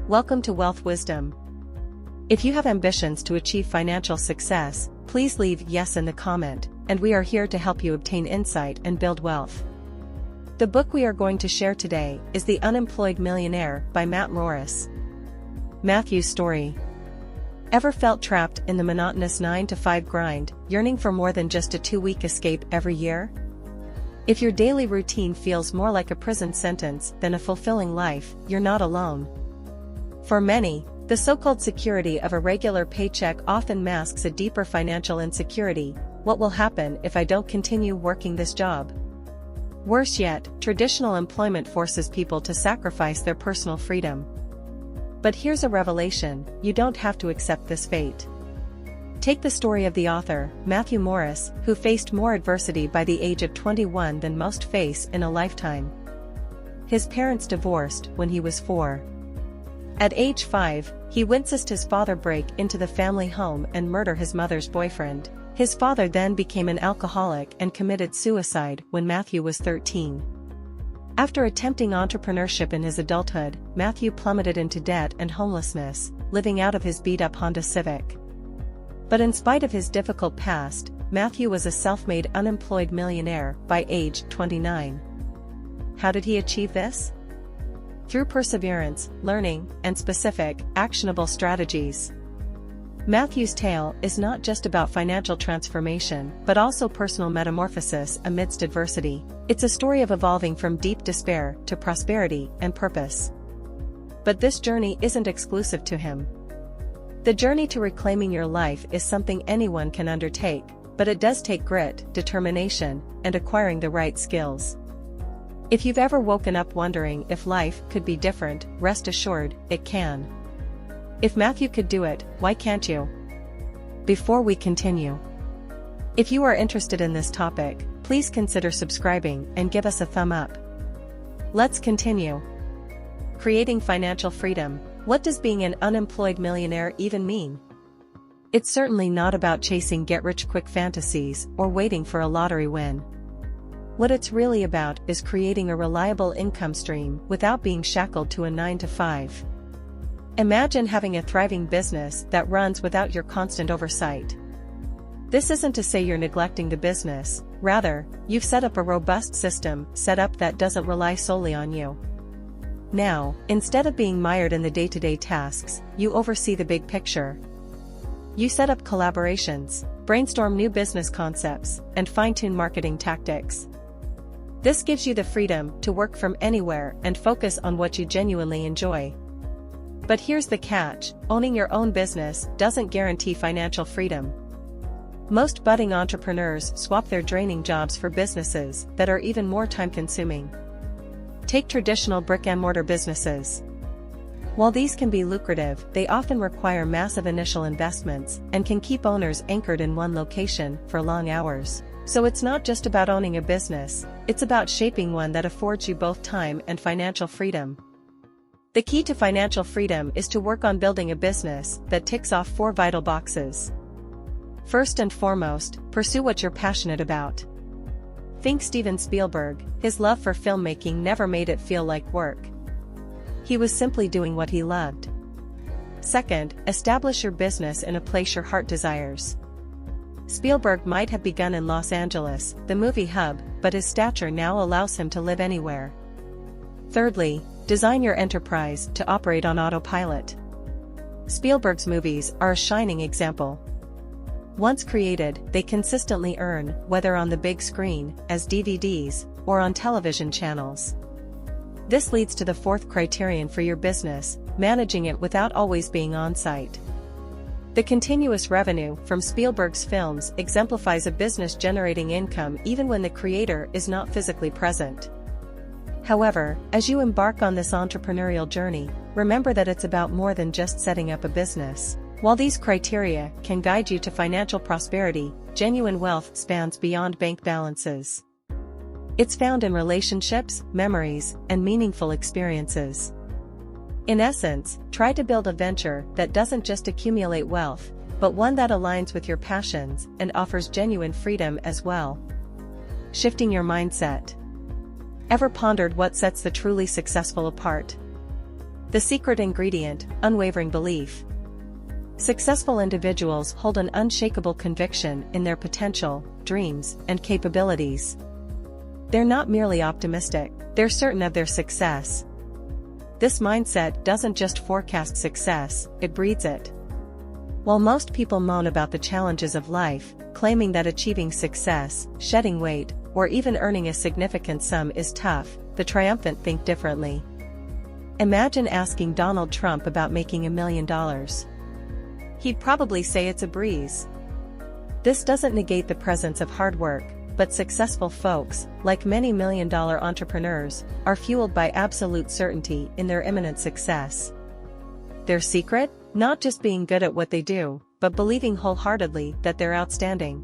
Welcome to Wealth Wisdom. If you have ambitions to achieve financial success, please leave yes in the comment, and we are here to help you obtain insight and build wealth. The book we are going to share today is The Unemployed Millionaire by Matt Morris. Matthew's story. Ever felt trapped in the monotonous 9-to-5 grind, yearning for more than just a 2-week escape every year? If your daily routine feels more like a prison sentence than a fulfilling life, you're not alone. For many, the so-called security of a regular paycheck often masks a deeper financial insecurity. What will happen if I don't continue working this job? Worse yet, traditional employment forces people to sacrifice their personal freedom. But here's a revelation: you don't have to accept this fate. Take the story of the author, Matthew Morris, who faced more adversity by the age of 21 than most face in a lifetime. His parents divorced when he was 4. At age 5, he witnessed his father break into the family home and murder his mother's boyfriend. His father then became an alcoholic and committed suicide when Matthew was 13. After attempting entrepreneurship in his adulthood, Matthew plummeted into debt and homelessness, living out of his beat-up Honda Civic. But in spite of his difficult past, Matthew was a self-made unemployed millionaire by age 29. How did he achieve this? Through perseverance, learning, and specific, actionable strategies. Matthew's tale is not just about financial transformation, but also personal metamorphosis amidst adversity. It's a story of evolving from deep despair to prosperity and purpose. But this journey isn't exclusive to him. The journey to reclaiming your life is something anyone can undertake, but it does take grit, determination, and acquiring the right skills. If you've ever woken up wondering if life could be different, rest assured, it can. If Matthew could do it, why can't you? Before we continue, if you are interested in this topic, please consider subscribing and give us a thumb up. Let's continue. Creating financial freedom. What does being an unemployed millionaire even mean? It's certainly not about chasing get-rich-quick fantasies or waiting for a lottery win. What it's really about is creating a reliable income stream without being shackled to a 9-to-5. Imagine having a thriving business that runs without your constant oversight. This isn't to say you're neglecting the business, rather, you've set up a robust system that doesn't rely solely on you. Now, instead of being mired in the day-to-day tasks, you oversee the big picture. You set up collaborations, brainstorm new business concepts, and fine-tune marketing tactics. This gives you the freedom to work from anywhere and focus on what you genuinely enjoy. But here's the catch: owning your own business doesn't guarantee financial freedom. Most budding entrepreneurs swap their draining jobs for businesses that are even more time-consuming. Take traditional brick-and-mortar businesses. While these can be lucrative, they often require massive initial investments and can keep owners anchored in one location for long hours. So it's not just about owning a business, it's about shaping one that affords you both time and financial freedom. The key to financial freedom is to work on building a business that ticks off 4 vital boxes. First and foremost, pursue what you're passionate about. Think Steven Spielberg. His love for filmmaking never made it feel like work. He was simply doing what he loved. Second, establish your business in a place your heart desires. Spielberg might have begun in Los Angeles, the movie hub, but his stature now allows him to live anywhere. Thirdly, design your enterprise to operate on autopilot. Spielberg's movies are a shining example. Once created, they consistently earn, whether on the big screen, as DVDs, or on television channels. This leads to the 4th criterion for your business: managing it without always being on-site. The continuous revenue from Spielberg's films exemplifies a business generating income even when the creator is not physically present. However, as you embark on this entrepreneurial journey, remember that it's about more than just setting up a business. While these criteria can guide you to financial prosperity, genuine wealth spans beyond bank balances. It's found in relationships, memories, and meaningful experiences. In essence, try to build a venture that doesn't just accumulate wealth, but one that aligns with your passions and offers genuine freedom as well. Shifting your mindset. Ever pondered what sets the truly successful apart? The secret ingredient: unwavering belief. Successful individuals hold an unshakable conviction in their potential, dreams, and capabilities. They're not merely optimistic, they're certain of their success. This mindset doesn't just forecast success, it breeds it. While most people moan about the challenges of life, claiming that achieving success, shedding weight, or even earning a significant sum is tough, the triumphant think differently. Imagine asking Donald Trump about making $1 million. He'd probably say it's a breeze. This doesn't negate the presence of hard work, but successful folks, like many million-dollar entrepreneurs, are fueled by absolute certainty in their imminent success. Their secret? Not just being good at what they do, but believing wholeheartedly that they're outstanding.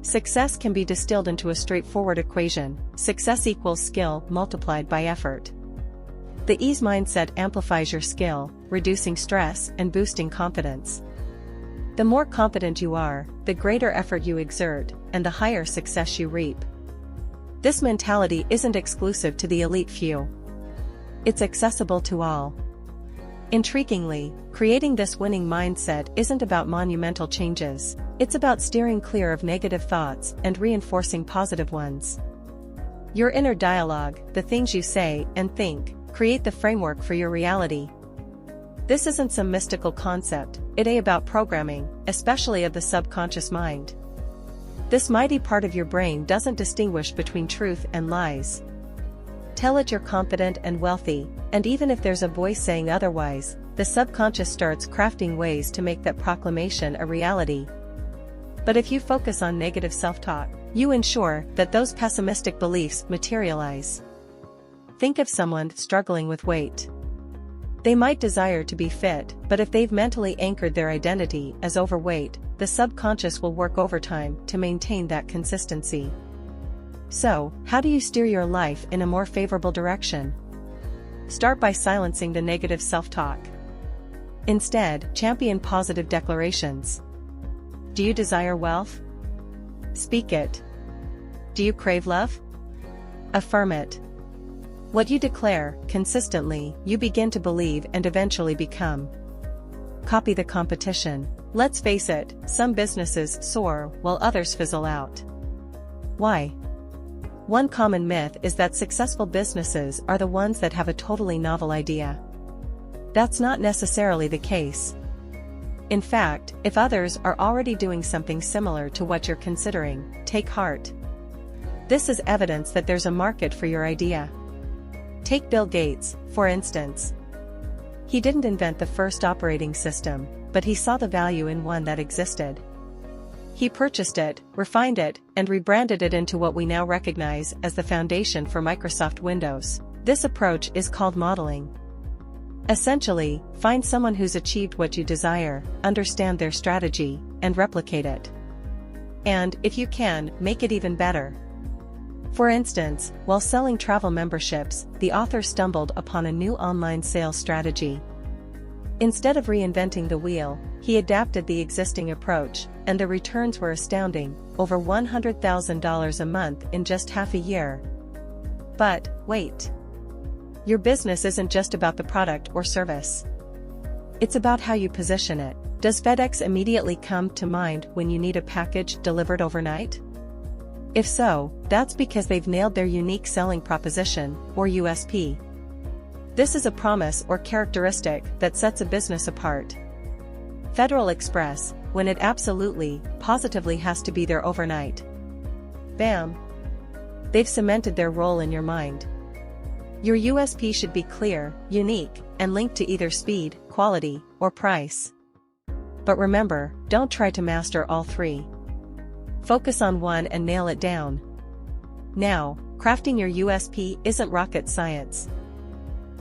Success can be distilled into a straightforward equation: success equals skill multiplied by effort. The ease mindset amplifies your skill, reducing stress and boosting confidence. The more confident you are, the greater effort you exert, and the higher success you reap. This mentality isn't exclusive to the elite few. It's accessible to all. Intriguingly, creating this winning mindset isn't about monumental changes, it's about steering clear of negative thoughts and reinforcing positive ones. Your inner dialogue, the things you say and think, create the framework for your reality. This isn't some mystical concept, it's about programming, especially of the subconscious mind. This mighty part of your brain doesn't distinguish between truth and lies. Tell it you're confident and wealthy, and even if there's a voice saying otherwise, the subconscious starts crafting ways to make that proclamation a reality. But if you focus on negative self-talk, you ensure that those pessimistic beliefs materialize. Think of someone struggling with weight. They might desire to be fit, but if they've mentally anchored their identity as overweight, the subconscious will work overtime to maintain that consistency. So, how do you steer your life in a more favorable direction? Start by silencing the negative self-talk. Instead, champion positive declarations. Do you desire wealth? Speak it. Do you crave love? Affirm it. What you declare, consistently, you begin to believe and eventually become. Copy the competition. Let's face it, some businesses soar while others fizzle out. Why? One common myth is that successful businesses are the ones that have a totally novel idea. That's not necessarily the case. In fact, if others are already doing something similar to what you're considering, take heart. This is evidence that there's a market for your idea. Take Bill Gates, for instance. He didn't invent the first operating system, but he saw the value in one that existed. He purchased it, refined it, and rebranded it into what we now recognize as the foundation for Microsoft Windows. This approach is called modeling. Essentially, find someone who's achieved what you desire, understand their strategy, and replicate it. And, if you can, make it even better. For instance, while selling travel memberships, the author stumbled upon a new online sales strategy. Instead of reinventing the wheel, he adapted the existing approach, and the returns were astounding, over $100,000 a month in just half a year. But, wait. Your business isn't just about the product or service. It's about how you position it. Does FedEx immediately come to mind when you need a package delivered overnight? If so, that's because they've nailed their unique selling proposition, or USP. This is a promise or characteristic that sets a business apart. Federal Express, when it absolutely, positively has to be there overnight. Bam! They've cemented their role in your mind. Your USP should be clear, unique, and linked to either speed, quality, or price. But remember, don't try to master all three. Focus on one and nail it down. Now, crafting your USP isn't rocket science.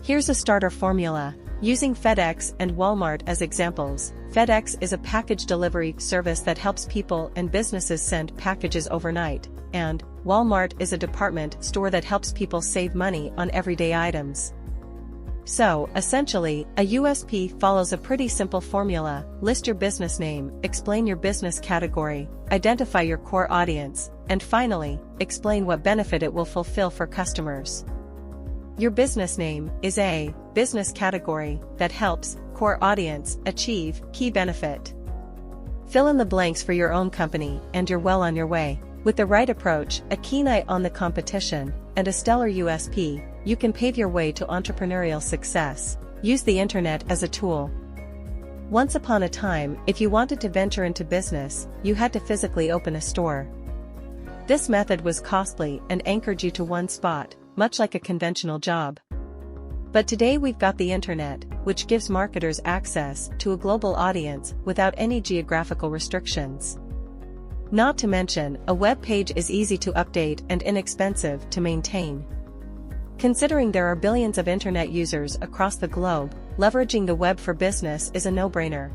Here's a starter formula. Using FedEx and Walmart as examples, FedEx is a package delivery service that helps people and businesses send packages overnight, and Walmart is a department store that helps people save money on everyday items. So, essentially, a USP follows a pretty simple formula: list your business name, explain your business category, identify your core audience, and finally, explain what benefit it will fulfill for customers. Your business name is a business category that helps core audience achieve key benefit. Fill in the blanks for your own company and you're well on your way. With the right approach, a keen eye on the competition, and a stellar USP, you can pave your way to entrepreneurial success. Use the internet as a tool. Once upon a time, if you wanted to venture into business, you had to physically open a store. This method was costly and anchored you to one spot, much like a conventional job. But today we've got the internet, which gives marketers access to a global audience without any geographical restrictions. Not to mention, a web page is easy to update and inexpensive to maintain. Considering there are billions of internet users across the globe, leveraging the web for business is a no-brainer.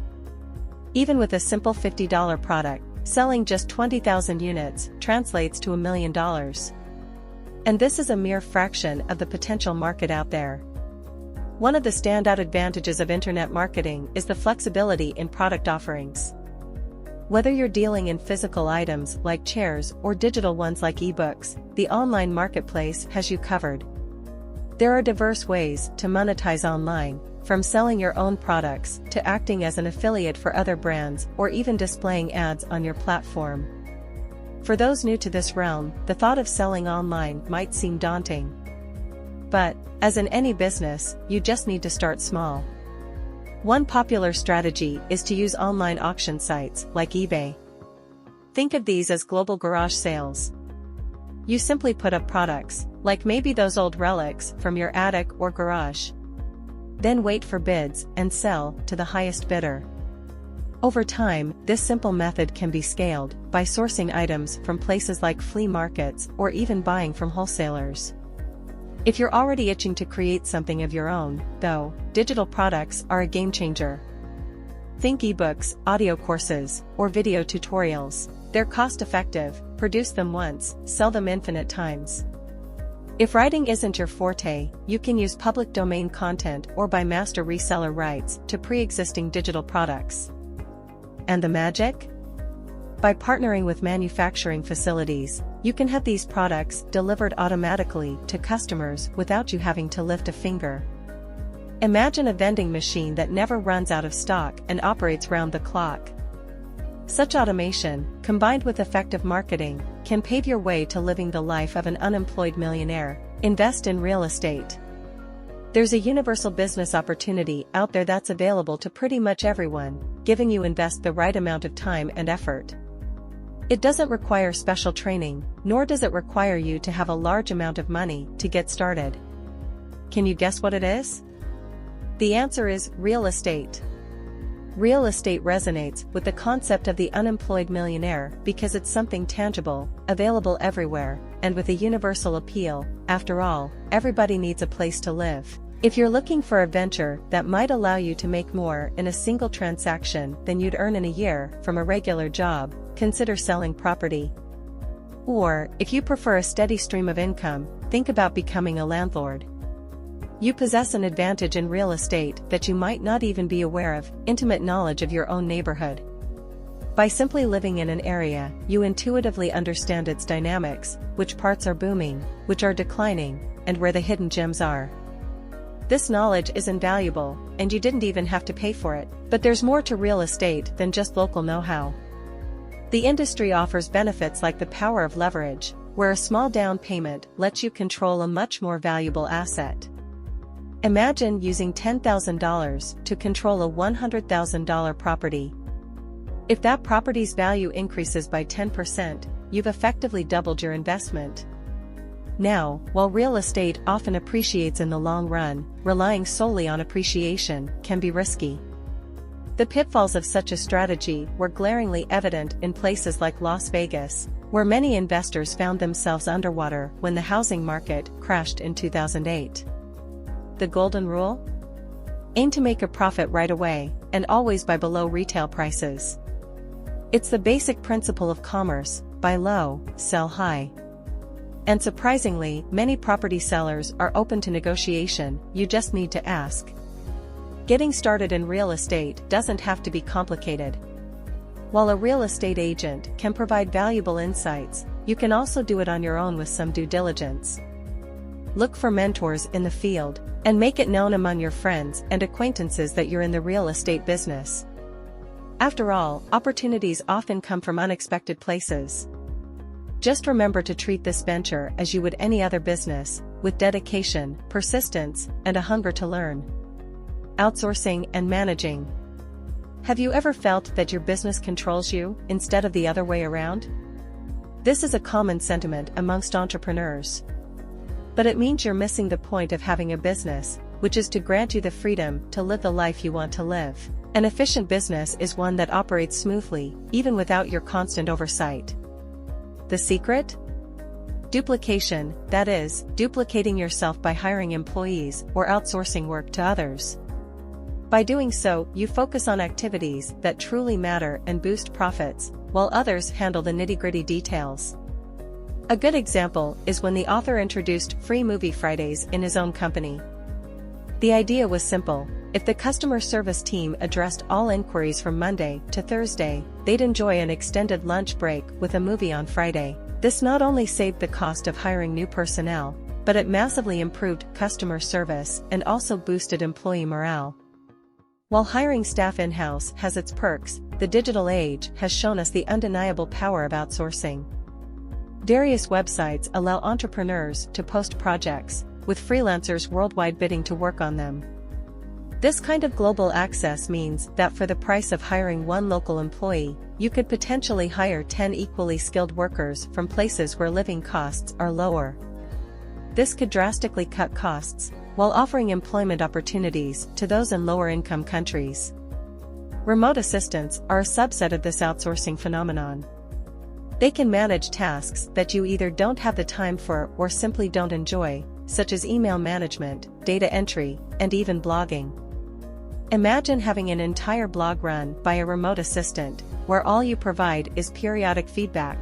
Even with a simple $50 product, selling just 20,000 units translates to $1 million. And this is a mere fraction of the potential market out there. One of the standout advantages of internet marketing is the flexibility in product offerings. Whether you're dealing in physical items like chairs or digital ones like ebooks, the online marketplace has you covered. There are diverse ways to monetize online, from selling your own products to acting as an affiliate for other brands or even displaying ads on your platform. For those new to this realm, the thought of selling online might seem daunting. But, as in any business, you just need to start small. One popular strategy is to use online auction sites like eBay. Think of these as global garage sales. You simply put up products, like maybe those old relics from your attic or garage. Then wait for bids and sell to the highest bidder. Over time, this simple method can be scaled by sourcing items from places like flea markets or even buying from wholesalers. If you're already itching to create something of your own, though, digital products are a game changer. Think ebooks, audio courses, or video tutorials. They're cost-effective, produce them once, sell them infinite times. If writing isn't your forte, you can use public domain content or buy master reseller rights to pre-existing digital products. And the magic? By partnering with manufacturing facilities, you can have these products delivered automatically to customers without you having to lift a finger. Imagine a vending machine that never runs out of stock and operates round the clock. Such automation, combined with effective marketing, can pave your way to living the life of an unemployed millionaire. Invest in real estate. There's a universal business opportunity out there that's available to pretty much everyone, giving you invest the right amount of time and effort. It doesn't require special training, nor does it require you to have a large amount of money to get started. Can you guess what it is? The answer is real estate. Real estate resonates with the concept of the unemployed millionaire because it's something tangible, available everywhere, and with a universal appeal. After all, everybody needs a place to live. If you're looking for a venture that might allow you to make more in a single transaction than you'd earn in a year from a regular job, consider selling property. Or, if you prefer a steady stream of income, think about becoming a landlord. You possess an advantage in real estate that you might not even be aware of: intimate knowledge of your own neighborhood. By simply living in an area, you intuitively understand its dynamics, which parts are booming, which are declining, and where the hidden gems are. This knowledge is invaluable, and you didn't even have to pay for it. But there's more to real estate than just local know-how. The industry offers benefits like the power of leverage, where a small down payment lets you control a much more valuable asset. Imagine using $10,000 to control a $100,000 property. If that property's value increases by 10%, you've effectively doubled your investment. Now, while real estate often appreciates in the long run, relying solely on appreciation can be risky. The pitfalls of such a strategy were glaringly evident in places like Las Vegas, where many investors found themselves underwater when the housing market crashed in 2008. The golden rule? Aim to make a profit right away, and always buy below retail prices. It's the basic principle of commerce: buy low, sell high. And surprisingly, many property sellers are open to negotiation. You just need to ask. Getting started in real estate doesn't have to be complicated. While a real estate agent can provide valuable insights, you can also do it on your own with some due diligence. look for mentors in the field, and make it known among your friends and acquaintances that you're in the real estate business. After all, opportunities often come from unexpected places. Just remember to treat this venture as you would any other business, with dedication, persistence, and a hunger to learn. Outsourcing and managing. Have you ever felt that your business controls you, instead of the other way around? This is a common sentiment amongst entrepreneurs. But it means you're missing the point of having a business, which is to grant you the freedom to live the life you want to live. An efficient business is one that operates smoothly, even without your constant oversight. The secret? Duplication, that is, duplicating yourself by hiring employees or outsourcing work to others. By doing so, you focus on activities that truly matter and boost profits, while others handle the nitty-gritty details. A good example is when the author introduced free movie Fridays in his own company. The idea was simple: if the customer service team addressed all inquiries from Monday to Thursday, they'd enjoy an extended lunch break with a movie on Friday. This not only saved the cost of hiring new personnel, but it massively improved customer service and also boosted employee morale. While hiring staff in-house has its perks, the digital age has shown us the undeniable power of outsourcing. Various websites allow entrepreneurs to post projects, with freelancers worldwide bidding to work on them. This kind of global access means that for the price of hiring one local employee, you could potentially hire 10 equally skilled workers from places where living costs are lower. This could drastically cut costs, while offering employment opportunities to those in lower-income countries. Remote assistants are a subset of this outsourcing phenomenon. They can manage tasks that you either don't have the time for or simply don't enjoy, such as email management, data entry, and even blogging. Imagine having an entire blog run by a remote assistant, where all you provide is periodic feedback.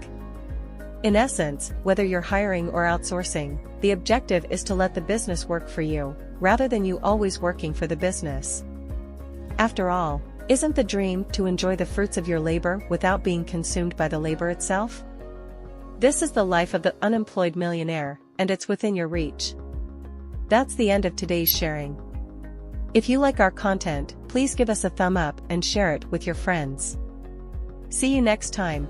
In essence, whether you're hiring or outsourcing, the objective is to let the business work for you, rather than you always working for the business. After all, isn't the dream to enjoy the fruits of your labor without being consumed by the labor itself? This is the life of the unemployed millionaire, and it's within your reach. That's the end of today's sharing. If you like our content, please give us a thumb up and share it with your friends. See you next time.